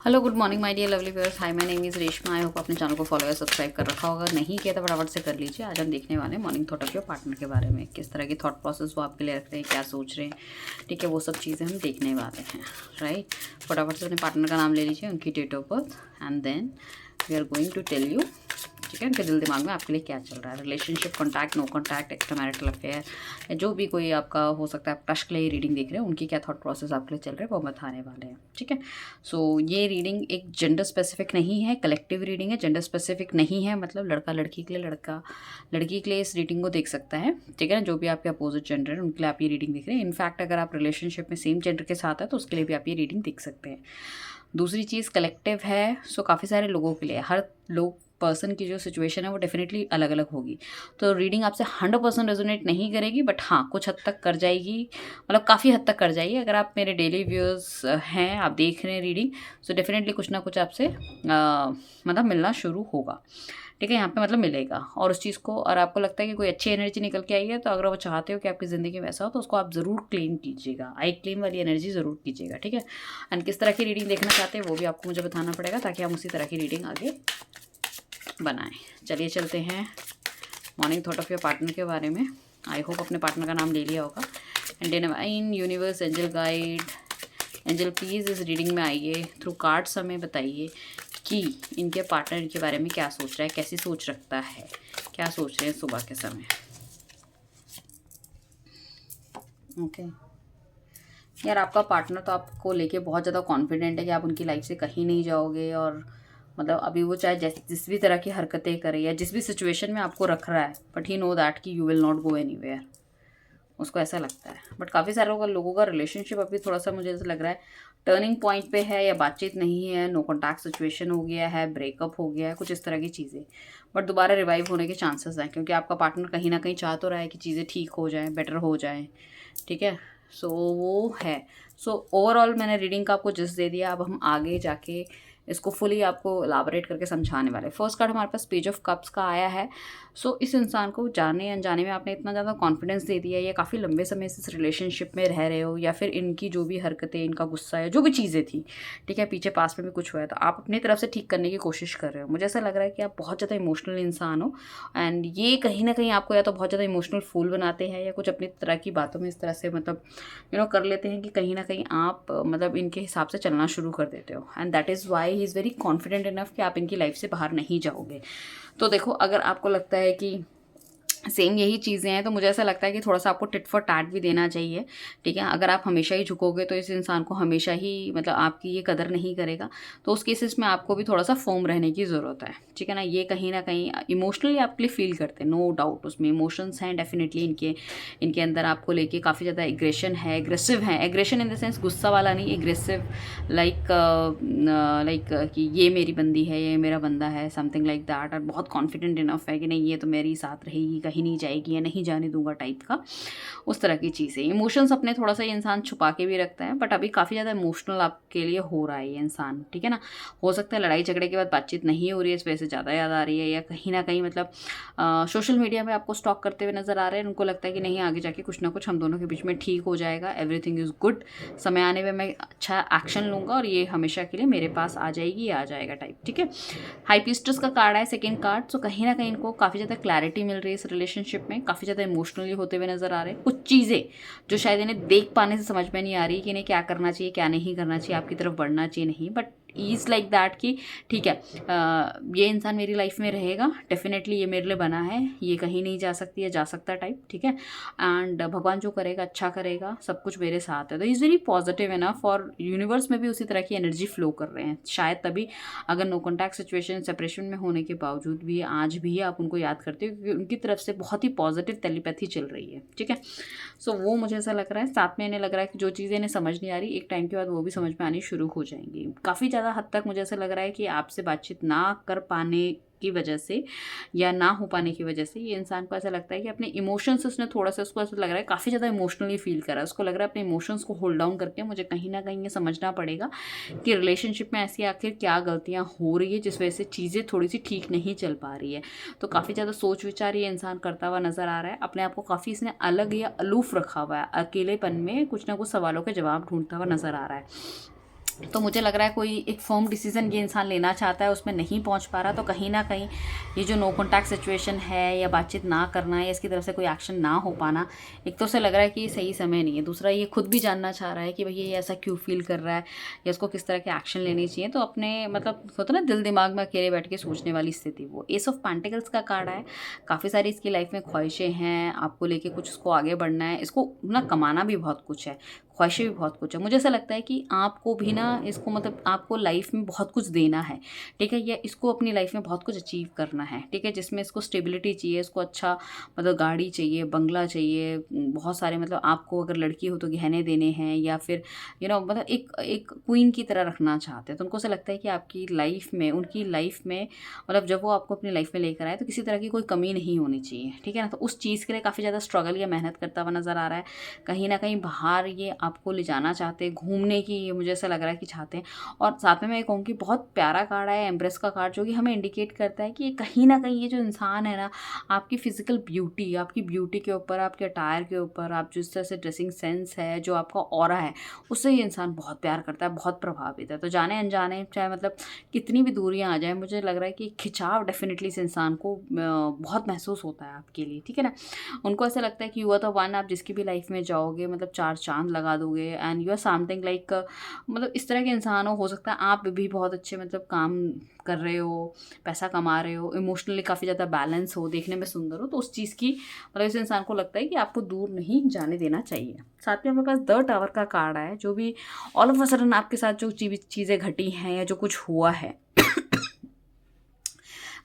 Hello good morning my dear lovely viewers. Hi, my name is Reshma. I hope आपने channel को follow या subscribe कर रखा होगा। नहीं किया तो फटाफट से कर लीजिए। आज हम देखने वाले हैं morning thought of your partner के बारे में, किस तरह की थॉट प्रोसेस वो आपके लिए रख रहे हैं, क्या सोच रहे हैं। ठीक है, वो सब चीज़ें हम देखने वाले हैं। राइट, फटाफट से अपने पार्टनर का नाम ले लीजिए, उनकी date of birth, and then we are going to tell you ठीक है उनके दिल दिमाग में आपके लिए क्या चल रहा है। Relationship, contact, no contact, extra marital affair, या जो भी कोई आपका हो सकता है, आप क्रश के लिए रीडिंग देख रहे हैं, उनकी क्या थॉट प्रोसेस आपके लिए चल रहे हैं वो बताने वाले हैं। ठीक है, सो ये रीडिंग एक जेंडर स्पेसिफिक नहीं है, कलेक्टिव रीडिंग है। जेंडर स्पेसिफिक नहीं है मतलब लड़का लड़की के लिए, लड़का लड़की के लिए इस रीडिंग को देख सकता है। ठीक है ना, जो भी आपके अपोजिट जेंडर है उनके लिए आप ये रीडिंग देख रहे हैं। इनफैक्ट अगर आप रिलेशनशिप में सेम जेंडर के साथ है तो उसके लिए भी आप ये रीडिंग देख सकते हैं। दूसरी चीज़ कलेक्टिव है, सो काफ़ी सारे लोगों के लिए, हर लोग पर्सन की जो सिचुएशन है वो डेफिनेटली अलग अलग होगी। तो रीडिंग आपसे 100% रेजोनेट नहीं करेगी, बट हाँ कुछ हद तक कर जाएगी, मतलब काफ़ी हद तक कर जाएगी। अगर आप मेरे डेली व्यूअर्स हैं, आप देख रहे हैं रीडिंग, सो डेफिनेटली कुछ ना कुछ आपसे मतलब मिलना शुरू होगा। ठीक है, यहाँ पे मतलब मिलेगा। और उस चीज़ को, और आपको लगता है कि कोई अच्छी एनर्जी निकल के आई है, तो अगर वो चाहते हो कि आपकी ज़िंदगी में ऐसा हो तो उसको आप ज़रूर क्लेम कीजिएगा। आई क्लेम वाली एनर्जी ज़रूर कीजिएगा। ठीक है, एंड किस तरह की रीडिंग देखना चाहते हैं वो भी आपको मुझे बताना पड़ेगा, ताकि हम उसी तरह की रीडिंग आगे बनाएं। चलिए चलते हैं morning thought of your partner के बारे में। आई होप अपने पार्टनर का नाम ले लिया होगा। And divine universe, angel guide, angel please इस रीडिंग में आइए, थ्रू कार्ड्स हमें बताइए कि इनके पार्टनर के बारे में क्या सोच रहा है, कैसी सोच रखता है, क्या सोच रहे हैं सुबह के समय। ओके यार, आपका पार्टनर तो आपको लेके बहुत ज़्यादा कॉन्फिडेंट है कि आप उनकी लाइफ से कहीं नहीं जाओगे। और मतलब अभी वो चाहे जिस भी तरह की हरकतें करे या जिस भी सिचुएशन में आपको रख रहा है, बट ही नो दैट कि you will not go anywhere. उसको ऐसा लगता है। बट काफ़ी सारे लोगों का रिलेशनशिप अभी थोड़ा सा मुझे ऐसा लग रहा है टर्निंग पॉइंट पे है, या बातचीत नहीं है, नो कॉन्टैक्ट सिचुएशन हो गया है, ब्रेकअप हो गया है, कुछ इस तरह की चीज़ें। बट दोबारा रिवाइव होने के चांसेस हैं, क्योंकि आपका पार्टनर कहीं ना कहीं चाह तो रहा है कि चीज़ें ठीक हो जाएं, बेटर हो जाएं। ठीक है, सो वो है। सो ओवरऑल मैंने रीडिंग का आपको जस्ट दे दिया। अब हम आगे जाके इसको फुली आपको एलाबोरेट करके समझाने वाले। फर्स्ट कार्ड हमारे पास पेज ऑफ कप्स का आया है। सो इस इंसान को जाने अनजाने में आपने इतना ज़्यादा कॉन्फिडेंस दे दिया, या काफ़ी लंबे समय से इस रिलेशनशिप में रह रहे हो, या फिर इनकी जो भी हरकतें, इनका गुस्सा या जो भी चीज़ें थी, ठीक है, पीछे पास में भी कुछ हुआ है, तो आप अपनी तरफ से ठीक करने की कोशिश कर रहे हो। मुझे ऐसा लग रहा है कि आप बहुत ज़्यादा इमोशनल इंसान हो, एंड ये कहीं ना कहीं आपको या तो बहुत ज़्यादा इमोशनल फूल बनाते हैं, या कुछ अपनी तरह की बातों में इस तरह से मतलब कर लेते हैं कि कहीं ना कहीं आप मतलब इनके हिसाब से चलना शुरू कर देते हो। And that is why he is very confident enough कि आप इनकी लाइफ से बाहर नहीं जाओगे। तो देखो, अगर आपको लगता है कि सेम यही चीज़ें हैं, तो मुझे ऐसा लगता है कि थोड़ा सा आपको टिट फॉर टैट भी देना चाहिए। ठीक है, अगर आप हमेशा ही झुकोगे तो इस इंसान को हमेशा ही मतलब आपकी ये कदर नहीं करेगा। तो उस केसेस में आपको भी थोड़ा सा फर्म रहने की ज़रूरत है। ठीक है ना, ये कहीं ना कहीं इमोशनली आपके लिए फील करते हैं, नो डाउट उसमें इमोशंस हैं डेफिनेटली। इनके इनके अंदर आपको लेके काफ़ी ज़्यादा एग्रेशन है, एग्रेसिव है। एग्रेशन इन द सेंस गुस्सा वाला नहीं, एग्रेसिव लाइक कि ये मेरी बंदी है, ये मेरा बंदा है, समथिंग लाइक दैट। और बहुत कॉन्फिडेंट इनफ है कि नहीं, ये तो मेरे साथ रहेगी, कहीं नहीं जाएगी, या नहीं जाने दूंगा टाइप का, उस तरह की चीज़ें। इमोशंस अपने थोड़ा सा ये इंसान छुपा के भी रखता है, बट अभी काफ़ी ज़्यादा इमोशनल आपके लिए हो रहा है ये इंसान। ठीक है ना, हो सकता है लड़ाई झगड़े के बाद बातचीत नहीं हो रही है, इस वजह से ज़्यादा याद आ रही है, या कहीं ना कहीं मतलब सोशल मीडिया में आपको स्टॉक करते हुए नजर आ रहे हैं। उनको लगता है कि नहीं, आगे जाके कुछ ना कुछ हम दोनों के बीच में ठीक हो जाएगा, एवरीथिंग इज़ गुड, समय आने में मैं अच्छा एक्शन लूँगा और ये हमेशा के लिए मेरे पास आ जाएगी, आ जाएगा टाइप। ठीक है, हाई पिस्टस का कार्ड है, सेकंड कार्ड। सो कहीं ना कहीं इनको काफ़ी ज़्यादा क्लैरिटी मिल रही है इस रिलेशनशिप में, काफ़ी ज़्यादा इमोशनली होते हुए नजर आ रहे हैं। कुछ चीज़ें जो शायद इन्हें देख पाने से समझ में नहीं आ रही कि इन्हें क्या करना चाहिए, क्या नहीं करना चाहिए, आपकी तरफ बढ़ना चाहिए नहीं, बट ईज लाइक दैट कि ठीक है, ये इंसान मेरी लाइफ में रहेगा, डेफिनेटली ये मेरे लिए बना है, ये कहीं नहीं जा सकती है, जा सकता टाइप। ठीक है, एंड भगवान जो करेगा अच्छा करेगा, सब कुछ मेरे साथ है। तो इज़ वेरी पॉजिटिव इनफ, और यूनिवर्स में भी उसी तरह की एनर्जी फ्लो कर रहे हैं। शायद तभी अगर नो कॉन्टैक्ट सिचुएशन, सेपरेशन में होने के बावजूद भी आज भी आप उनको याद करते हो, क्योंकि उनकी तरफ से बहुत ही पॉजिटिव टेलीपैथी चल रही है। ठीक है, सो वो मुझे ऐसा लग रहा है, साथ में इन्हें लग रहा है कि जो चीज़ें इन्हें समझ नहीं आ रही, एक टाइम के बाद वो भी समझ में आनी शुरू हो जाएंगी। काफ़ी ज़्यादा हद तक मुझे ऐसा लग रहा है कि आपसे बातचीत ना कर पाने की वजह से, या ना हो पाने की वजह से, ये इंसान को ऐसा लगता है कि अपने इमोशंस उसने थोड़ा सा, उसको ऐसा लग रहा है काफ़ी ज़्यादा इमोशनली फील कर रहा है। उसको लग रहा है अपने इमोशंस को होल्ड डाउन करके मुझे कहीं ना कहीं ये समझना पड़ेगा कि रिलेशनशिप में ऐसी आखिर क्या गलतियाँ हो रही है जिस वजह से चीज़ें थोड़ी सी ठीक नहीं चल पा रही है। तो काफ़ी ज़्यादा सोच विचार ये इंसान करता हुआ नज़र आ रहा है। अपने आप को काफ़ी इसने अलग या अलूफ रखा हुआ है, अकेलेपन में कुछ ना कुछ सवालों के जवाब ढूंढता हुआ नज़र आ रहा है। तो मुझे लग रहा है कोई एक फर्म डिसीजन ये इंसान लेना चाहता है, उसमें नहीं पहुंच पा रहा, तो कहीं ना कहीं ये जो नो कॉन्टैक्ट सिचुएशन है या बातचीत ना करना या इसकी तरफ से कोई एक्शन ना हो पाना, एक तो उसे लग रहा है कि ये सही समय नहीं है। दूसरा, ये खुद भी जानना चाह रहा है कि भैया ये ऐसा क्यों फील कर रहा है या इसको किस तरह के एक्शन लेने चाहिए। तो अपने मतलब होता ना दिल दिमाग में अकेले बैठ के सोचने वाली स्थिति, वो एस ऑफ पेंटिकल्स का कार्ड है। काफ़ी सारी इसकी लाइफ में ख्वाहिशें हैं, आपको लेके कुछ इसको आगे बढ़ना है, इसको ना कमाना भी बहुत कुछ है, ख्वाहिशें भी बहुत कुछ है। मुझे ऐसा लगता है कि आपको भी ना इसको मतलब आपको लाइफ में बहुत कुछ देना है, ठीक है, या इसको अपनी लाइफ में बहुत कुछ अचीव करना है, ठीक है, जिसमें इसको स्टेबिलिटी चाहिए, इसको अच्छा मतलब गाड़ी चाहिए, बंगला चाहिए, बहुत सारे मतलब आपको अगर लड़की हो तो गहने देने हैं, या फिर मतलब एक एक क्वीन की तरह रखना चाहते हैं। तो उनको ऐसा लगता है कि आपकी लाइफ में, उनकी लाइफ में मतलब जब वो आपको अपनी लाइफ में लेकर आए तो किसी तरह की कोई कमी नहीं होनी चाहिए, ठीक है ना। तो उस चीज़ के लिए काफ़ी ज़्यादा स्ट्रगल या मेहनत करता हुआ नज़र आ रहा है। कहीं ना कहीं बाहर ये आपको ले जाना चाहते हैं, घूमने की ये मुझे ऐसा लग रहा है कि चाहते हैं। और साथ में मैं ये कहूँगी बहुत प्यारा कार्ड है एम्प्रेस का कार्ड, जो कि हमें इंडिकेट करता है कि ये कहीं ना कहीं ये जो इंसान है ना, आपकी फिजिकल ब्यूटी, आपकी ब्यूटी के ऊपर, आपके अटायर के ऊपर, आप जिस तरह से ड्रेसिंग सेंस है, जो आपका ऑरा है, उससे ये इंसान बहुत प्यार करता है, बहुत प्रभावित है। तो जाने अनजाने चाहे मतलब कितनी भी दूरियां आ जाए, मुझे लग रहा है कि खिंचाव डेफिनेटली इस इंसान को बहुत महसूस होता है आपके लिए, ठीक है ना। उनको ऐसा लगता है कि यू आर द वन, आप जिसकी भी लाइफ में जाओगे मतलब चार चांद लगा दोगे, and you are something like मतलब इस तरह के इंसान हो सकता है आप भी बहुत अच्छे मतलब काम कर रहे हो, पैसा कमा रहे हो, इमोशनली काफ़ी ज़्यादा बैलेंस हो, देखने में सुंदर हो, तो उस चीज़ की मतलब इस इंसान को लगता है कि आपको दूर नहीं जाने देना चाहिए। साथ में हमारे पास द टावर का कार्ड आया, जो भी ऑल ऑफ अ सडन आपके साथ जो चीज़ें घटी हैं या जो कुछ हुआ है,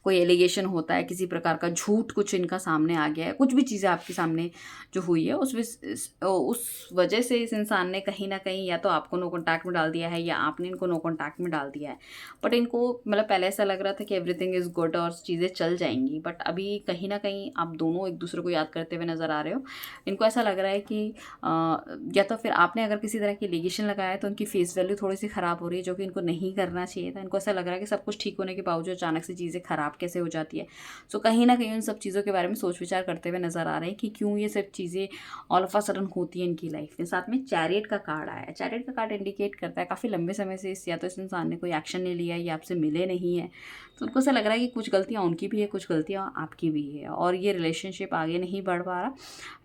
कोई एलिगेशन होता है, किसी प्रकार का झूठ कुछ इनका सामने आ गया है, कुछ भी चीज़ें आपके सामने जो हुई है उस वजह से इस इंसान ने कहीं ना कहीं या तो आपको नो कॉन्टैक्ट में डाल दिया है या आपने इनको नो कॉन्टैक्ट में डाल दिया है। बट इनको मतलब पहले ऐसा लग रहा था कि एवरीथिंग इज़ गुड और चीज़ें चल जाएंगी, बट अभी कहीं ना कहीं आप दोनों एक दूसरे को याद करते हुए नज़र आ रहे हो। इनको ऐसा लग रहा है कि या तो फिर आपने अगर किसी तरह की एलिगेशन लगाया है तो उनकी फेस वैल्यू थोड़ी सी ख़राब हो रही है, जो कि इनको नहीं करना चाहिए था। इनको ऐसा लग रहा है कि सब कुछ ठीक होने के बावजूद अचानक से चीज़ें ख़राब कैसे हो जाती है। सो कहीं ना कहीं उन सब चीज़ों के बारे में सोच विचार करते हुए नजर आ रहे हैं कि क्यों ये सब चीज़ें ऑल ऑफ अ सडन होती है इनकी लाइफ में। साथ में चैरियट का कार्ड आया है। चैरियट का कार्ड इंडिकेट करता है काफ़ी लंबे समय से या तो इस इंसान ने कोई एक्शन नहीं लिया है या आपसे मिले नहीं है, तो उनको ऐसा लग रहा है कि कुछ गलतियाँ उनकी भी है, कुछ गलतियाँ आपकी भी है, और ये रिलेशनशिप आगे नहीं बढ़ पा रहा,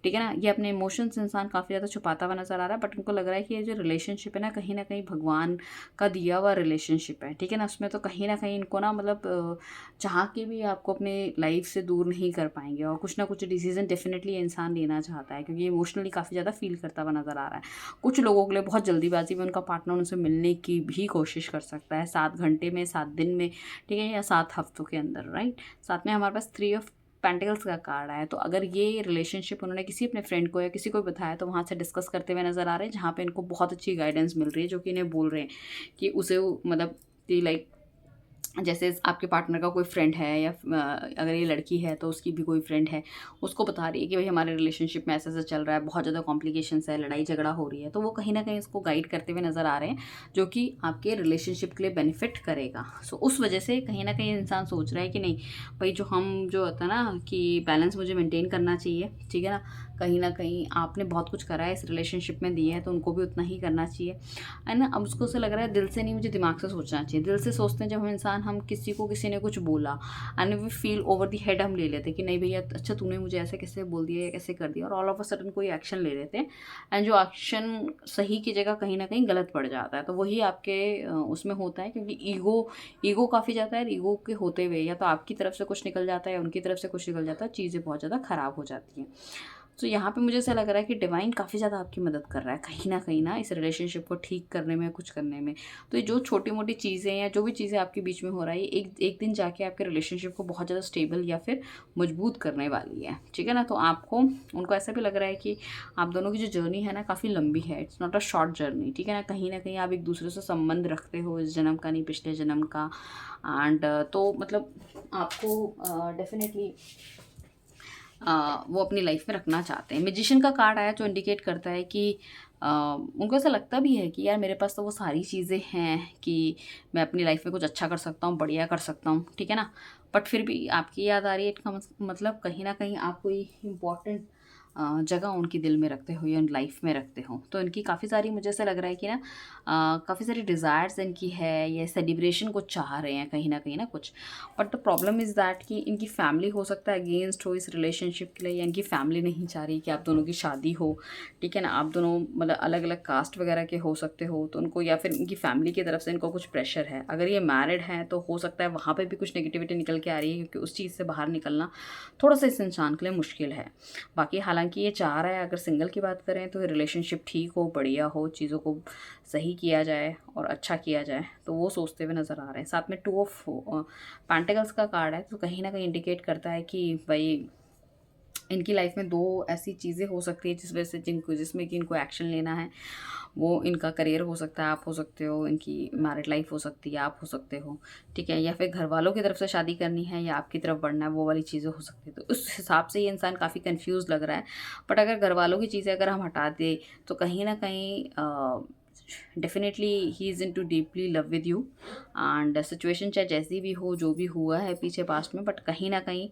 ठीक है ना। ये अपने इमोशंस इंसान काफ़ी ज़्यादा छुपाता हुआ नजर आ रहा है, बट उनको लग रहा है कि ये जो रिलेशनशिप है ना, कहीं ना कहीं भगवान का दिया हुआ रिलेशनशिप है, ठीक है ना। उसमें तो कहीं ना कहीं इनको ना मतलब चाह के भी आपको अपने लाइफ से दूर नहीं कर पाएंगे, और कुछ ना कुछ डिसीजन डेफिनेटली इंसान लेना चाहता है, क्योंकि इमोशनली काफ़ी ज़्यादा फील करता हुआ नजर आ रहा है। कुछ लोगों के लिए बहुत जल्दीबाजी में उनका पार्टनर उनसे मिलने की भी कोशिश कर सकता है, 7 घंटे में, 7 दिन में, ठीक है, या 7 हफ्तों के अंदर, राइट। साथ में हमारे पास 3 ऑफ पेंटिकल्स का कार्ड आया। तो अगर ये रिलेशनशिप उन्होंने किसी अपने फ्रेंड को या किसी को बताया, तो वहाँ से डिस्कस करते हुए नजर आ रहे हैं, जहाँ पे इनको बहुत अच्छी गाइडेंस मिल रही है, जो कि इन्हें बोल रहे हैं कि उसे मतलब कि लाइक जैसे आपके पार्टनर का कोई फ्रेंड है या अगर ये लड़की है तो उसकी भी कोई फ्रेंड है, उसको बता रही है कि भाई हमारे रिलेशनशिप में ऐसा ऐसा चल रहा है, बहुत ज़्यादा कॉम्प्लिकेशंस है, लड़ाई झगड़ा हो रही है। तो वो कहीं ना कहीं इसको गाइड करते हुए नज़र आ रहे हैं, जो कि आपके रिलेशनशिप के लिए बेनिफिट करेगा। सो उस वजह से कहीं ना कहीं इंसान सोच रहा है कि नहीं भाई, जो होता है ना कि बैलेंस मुझे मेंटेन करना चाहिए, ठीक है ना। कहीं ना कहीं आपने बहुत कुछ करा है इस रिलेशनशिप में, दिया है, तो उनको भी उतना ही करना चाहिए, है ना। अब उसको से लग रहा है दिल से नहीं, मुझे दिमाग से सोचना चाहिए। दिल से सोचते हैं जब हम इंसान, हम किसी को किसी ने कुछ बोला and we feel over the head, हम ले लेते कि नहीं भैया अच्छा तूने मुझे ऐसे कैसे बोल दिया या कैसे कर दिया, और ऑल ऑफ अ सडन कोई एक्शन ले लेते हैं, एंड जो एक्शन सही की जगह कहीं ना कहीं गलत पड़ जाता है। तो वही आपके उसमें होता है, क्योंकि ईगो काफ़ी ज़्यादा है, ईगो के होते हुए या तो आपकी तरफ से कुछ निकल जाता है या उनकी तरफ से कुछ निकल जाता है, चीज़ें बहुत ज़्यादा ख़राब हो जाती हैं। तो यहाँ पे मुझे ऐसा लग रहा है कि डिवाइन काफ़ी ज़्यादा आपकी मदद कर रहा है कहीं ना इस रिलेशनशिप को ठीक करने में, कुछ करने में। तो ये जो छोटी मोटी चीज़ें या जो भी चीज़ें आपके बीच में हो रहा है, एक एक दिन जाके आपके रिलेशनशिप को बहुत ज़्यादा स्टेबल या फिर मजबूत करने वाली है, ठीक है ना। तो आपको उनको ऐसा भी लग रहा है कि आप दोनों की जो जर्नी है ना काफ़ी लंबी है, it's not a short journey, ठीक है ना कहीं आप एक दूसरे से संबंध रखते हो, इस जन्म का नहीं पिछले जन्म का। एंड तो मतलब आपको डेफिनेटली वो अपनी लाइफ में रखना चाहते हैं। मैजिशियन का कार्ड आया, जो इंडिकेट करता है कि उनको ऐसा लगता भी है कि यार मेरे पास तो वो सारी चीज़ें हैं कि मैं अपनी लाइफ में कुछ अच्छा कर सकता हूँ, बढ़िया कर सकता हूँ, ठीक है ना। बट फिर भी आपकी याद आ रही है, इसका मतलब कहीं ना कहीं आप कोई इम्पोर्टेंट जगह उनकी दिल में रखते हो या लाइफ में रखते हो। तो इनकी काफ़ी सारी, मुझे ऐसा लग रहा है कि ना काफ़ी सारी डिज़ायर्स इनकी है, ये सेलिब्रेशन को चाह रहे हैं कहीं ना कुछ। But the problem is that कि इनकी फैमिली हो सकता है अगेंस्ट हो इस रिलेशनशिप के लिए, या इनकी फैमिली नहीं चाह रही कि आप दोनों की शादी हो, ठीक है ना। आप दोनों मतलब अलग अलग कास्ट वगैरह के हो सकते हो, तो उनको, या फिर इनकी फैमिली की तरफ से इनको कुछ प्रेशर है। अगर ये मैरिड हैं तो हो सकता है वहाँ पे भी कुछ नेगेटिविटी निकल के आ रही है, क्योंकि उस चीज़ से बाहर निकलना थोड़ा सा इस इंसान के लिए मुश्किल है। बाकी हालांकि ये चाह रहा है, अगर सिंगल की बात करें तो रिलेशनशिप ठीक हो, बढ़िया हो, चीज़ों को सही किया जाए और अच्छा किया जाए, तो वो सोचते हुए नज़र आ रहे हैं। साथ में 2 ऑफ पेंटिकल्स का कार्ड है, तो कहीं ना कहीं इंडिकेट करता है कि भाई इनकी लाइफ में 2 ऐसी चीज़ें हो सकती है जिस वजह से जिसमें कि इनको एक्शन लेना है। वो इनका करियर हो सकता है, आप हो सकते हो, इनकी मैरिड लाइफ हो सकती है, आप हो सकते हो, ठीक है, या फिर घर वालों की तरफ से शादी करनी है या आपकी तरफ बढ़ना है, वो वाली चीज़ें हो सकती है। तो उस हिसाब से ये इंसान काफ़ी कन्फ्यूज़ लग रहा है। बट अगर घर वालों की चीज़ें अगर हम हटा दें तो कहीं ना कहीं definitely he is into deeply love with you. And situation चाहे जैसी भी हो, जो भी हुआ है पीछे पास्ट में, बट कहीं ना कहीं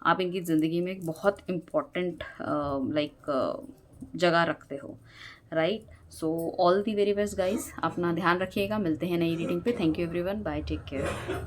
आप इनकी ज़िंदगी में एक बहुत इम्पॉर्टेंट जगह रखते हो, right. So all the very best guys, अपना ध्यान रखिएगा, मिलते हैं नई रीडिंग पे। Thank you everyone, bye, take care.